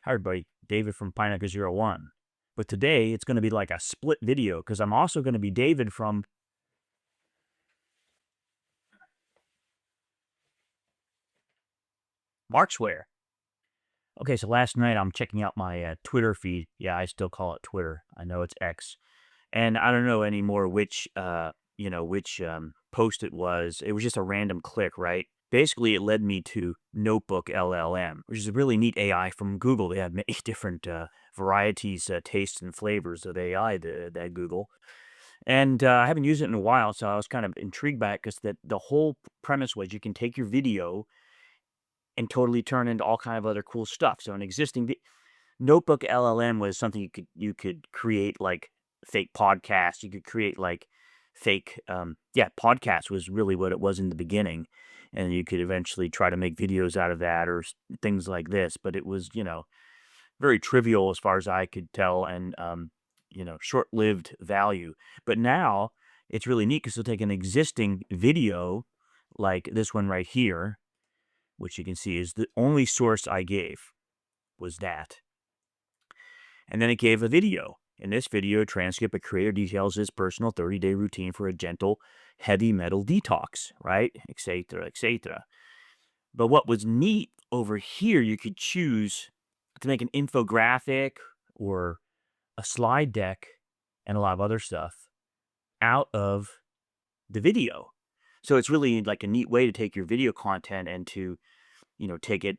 Hi everybody, David from Pineapple01. But today it's going to be like a split video because I'm also going to be David from Markzware. Okay, so last night I'm checking out my Twitter feed. Yeah, I still call it Twitter. I know it's X. And I don't know anymore which post it was. It was just a random click, right? Basically, it led me to NotebookLM, which is a really neat AI from Google. They have many different varieties, tastes, and flavors of AI that Google. And I haven't used it in a while, so I was kind of intrigued by it because the whole premise was you can take your video and totally turn into all kind of other cool stuff. So an existing Notebook LLM was something you could create like fake podcasts. You could create like fake podcasts was really what it was in the beginning, and you could eventually try to make videos out of that or things like this. But it was very trivial as far as I could tell, and short-lived value. But now it's really neat because you'll take an existing video like this one right here, which you can see is the only source I gave was that. And then it gave a video. In this video, transcript, a creator details his personal 30-day routine for a gentle heavy metal detox, right? Etc., etc. But what was neat over here, you could choose to make an infographic or a slide deck and a lot of other stuff out of the video. So it's really like a neat way to take your video content and to, take it,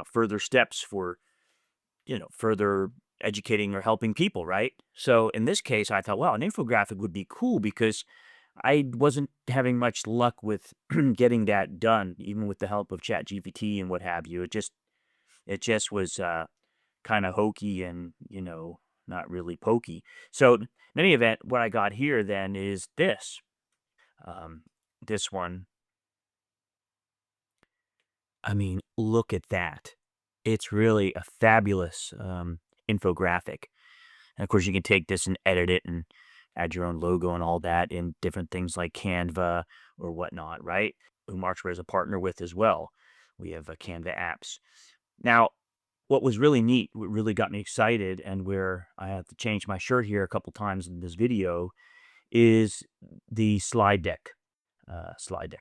further steps for, further educating or helping people, right? So in this case, I thought, wow, an infographic would be cool because I wasn't having much luck with getting that done, even with the help of ChatGPT and what have you. It just was kind of hokey and, not really pokey. So in any event, what I got here then is this. This one. I mean, look at that. It's really a fabulous infographic. And of course, you can take this and edit it and add your own logo and all that in different things like Canva or whatnot, right? Who Markzware is a partner with as well. We have Canva apps. Now, what was really neat, what really got me excited, and where I have to change my shirt here a couple times in this video, is the slide deck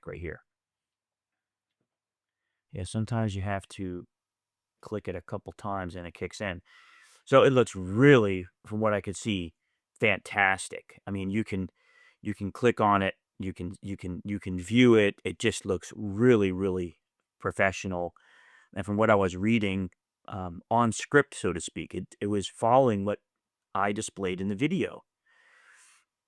right here. Yeah, sometimes you have to click it a couple times and it kicks in. So it looks really, from what I could see, fantastic. I mean, you can click on it, you can view it. It just looks really, really professional. And from what I was reading, on script, so to speak, it was following what I displayed in the video.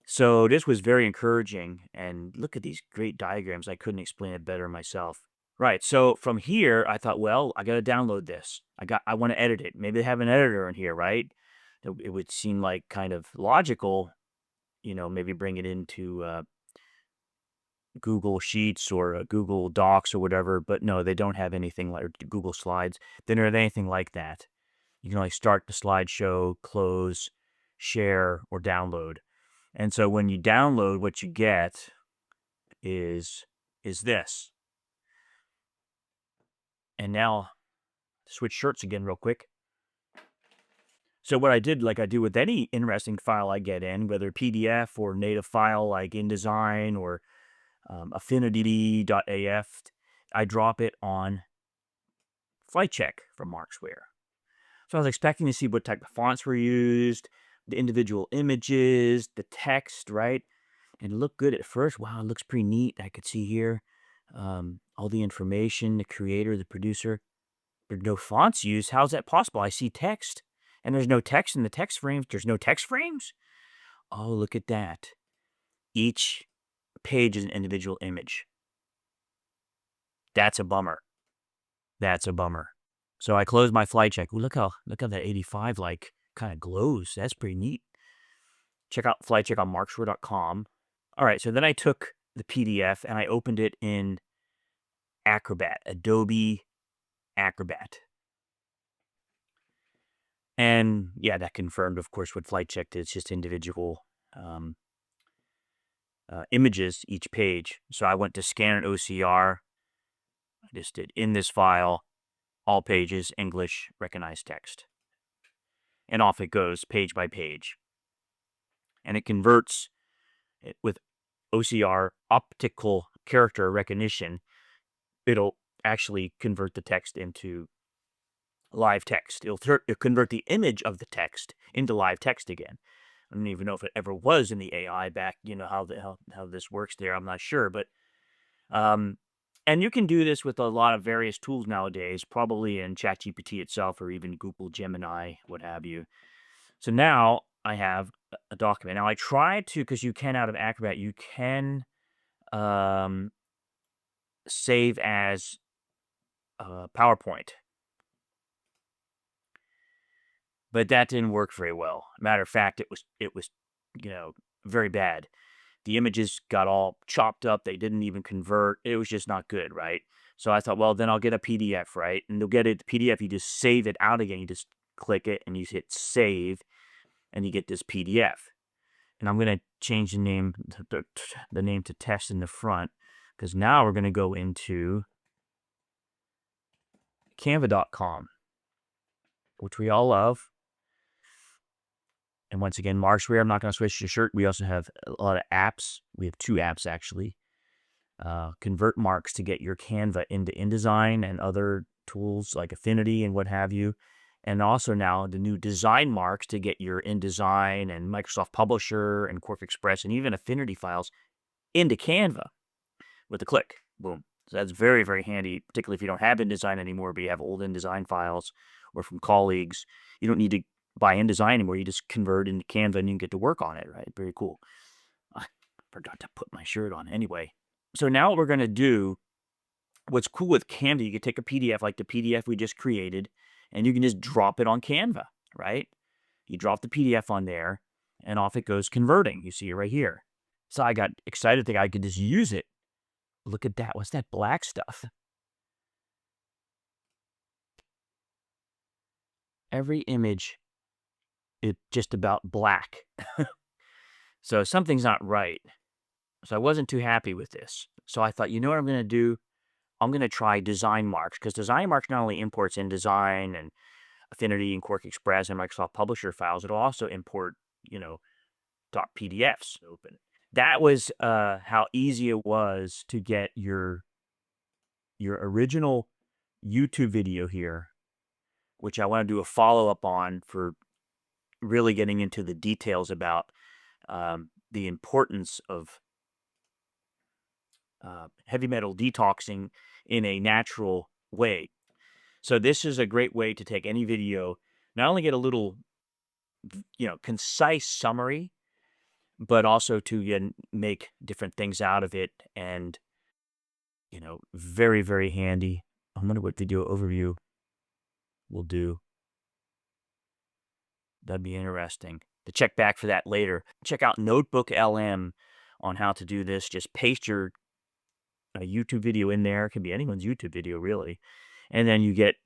So this was very encouraging. And look at these great diagrams. I couldn't explain it better myself. Right. So from here, I thought, well, I got to download this. I want to edit it. Maybe they have an editor in here, right? It would seem like kind of logical, maybe bring it into Google Sheets or Google Docs or whatever. But no, they don't have anything like Google Slides. They don't have anything like that. You can only start the slideshow, close, share, or download. And so when you download, what you get is this. And now switch shirts again real quick. So what I did, like I do with any interesting file I get in, whether PDF or native file like InDesign or affinity.af, I drop it on FlightCheck from Markzware. So I was expecting to see what type of fonts were used, the individual images, the text, right? And it looked good at first. Wow, it looks pretty neat. I could see here all the information, the creator, the producer. There's no fonts used. How's that possible? I see text, and there's no text in the text frames. There's no text frames? Oh, look at that. Each page is an individual image. That's a bummer. That's a bummer. So I closed my FlightCheck. Ooh, look how that 85 like kind of glows. That's pretty neat. Check out FlightCheck on markzware.com. All right, so then I took the PDF and I opened it in Acrobat, Adobe Acrobat. And yeah, that confirmed, of course, what FlightCheck did. It's just individual images each page. So I went to scan an OCR. I just did in this file, all pages, English, recognize text. And off it goes, page by page. And it converts it with OCR, optical character recognition. It'll actually convert the text into live text. It'll convert the image of the text into live text again. I don't even know if it ever was in the AI back, how this works there. I'm not sure, but and you can do this with a lot of various tools nowadays, probably in ChatGPT itself or even Google Gemini, what have you. So now I have a document. Now I try to, because you can out of Acrobat, you can save as PowerPoint. But that didn't work very well. Matter of fact, it was very bad. The images got all chopped up. They didn't even convert. It was just not good, right? So I thought, well, then I'll get a PDF, right? And you'll get it, the PDF, you just save it out again. You just click it and you hit save, and you get this PDF. And I'm going to change the name to test in the front, because now we're going to go into Canva.com, which we all love. And once again, Markzware, I'm not going to switch to shirt. We also have a lot of apps. We have 2 apps, actually. ConvertMarkz to get your Canva into InDesign and other tools like Affinity and what have you. And also now the new DesignMarkz to get your InDesign and Microsoft Publisher and QuarkXPress and even Affinity files into Canva with a click. Boom. So that's very, very handy, particularly if you don't have InDesign anymore, but you have old InDesign files or from colleagues. You don't need to buy InDesign anymore. You just convert into Canva and you can get to work on it, right? Very cool. I forgot to put my shirt on. Anyway, so now what we're going to do, what's cool with Canva, you can take a PDF like the PDF we just created, and you can just drop it on Canva, right? You drop the PDF on there, and off it goes converting. You see it right here. So I got excited that I could just use it. Look at that. What's that black stuff? Every image is just about black. So something's not right. So I wasn't too happy with this. So I thought, you know what I'm going to do? I'm going to try DesignMarkz, because DesignMarkz not only imports InDesign and Affinity and QuarkXPress and Microsoft Publisher files, it'll also import, .pdfs open. That was how easy it was to get your original YouTube video here, which I want to do a follow-up on for really getting into the details about the importance of heavy metal detoxing in a natural way. So this is a great way to take any video, not only get a little, concise summary, but also to make different things out of it, and, very, very handy. I wonder what video overview will do. That'd be interesting to check back for that later. Check out NotebookLM on how to do this. Just paste your YouTube video in there. It can be anyone's YouTube video, really. And then you get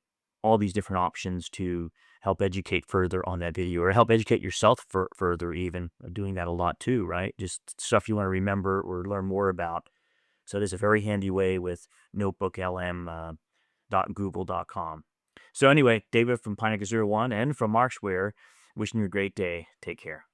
all these different options to help educate further on that video, or help educate yourself further even. I'm doing that a lot too, right? Just stuff you want to remember or learn more about. So there's a very handy way with NotebookLM.google.com. So anyway, David from Pineapple 01 and from Markzware, wishing you a great day. Take care.